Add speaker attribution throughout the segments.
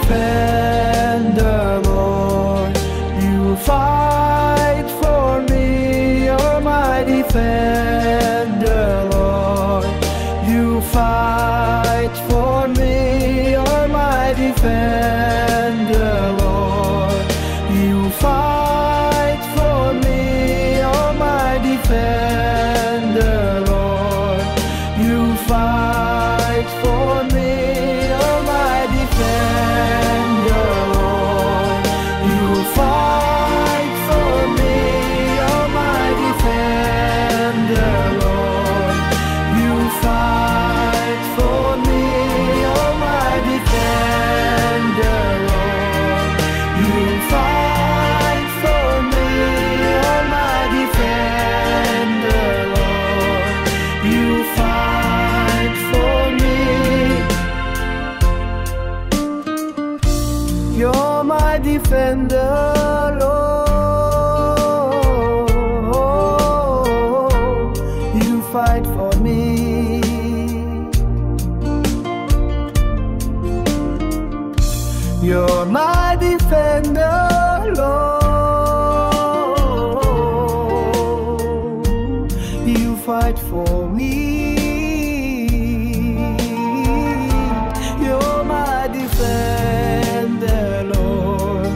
Speaker 1: defender, Lord. You fight for me. You're my defender, Lord. You fight for me. You're my defender, Lord. You fight for me. You're my defender, Lord. You fight for me. You're my defender, Lord. You fight for me. You're my defender, Lord. You fight for me. You're my defender, Lord. You fight for me. You're my defender, Lord. You fight for me. You're my defender, Lord. You fight for me. You're my defender, Lord. You fight for me. You're my defender, Lord.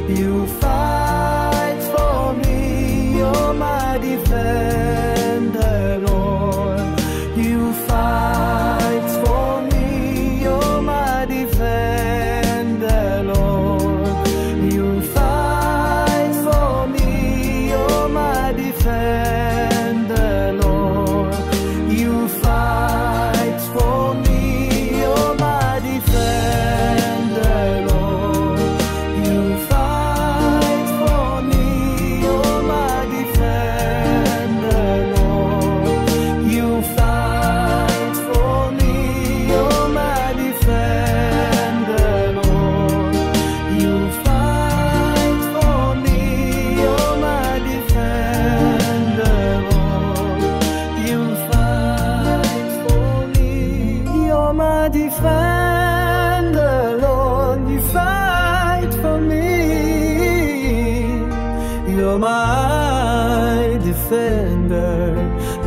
Speaker 1: You fight for me. You're my defender, Lord. You fight for me. You're my defender, Lord. You fight for me. You're my defender, Lord. You fight for me. You're my defender, Lord. You fight for me. You're my defender, Lord. You fight for me. You're my defender, Lord. You fight for me. You're my defender, Lord. You fight for me. You're my defender, Lord. You fight for me. You're my defender,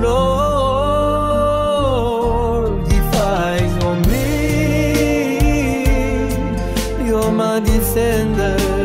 Speaker 1: Lord. You fight for me. You're my defender.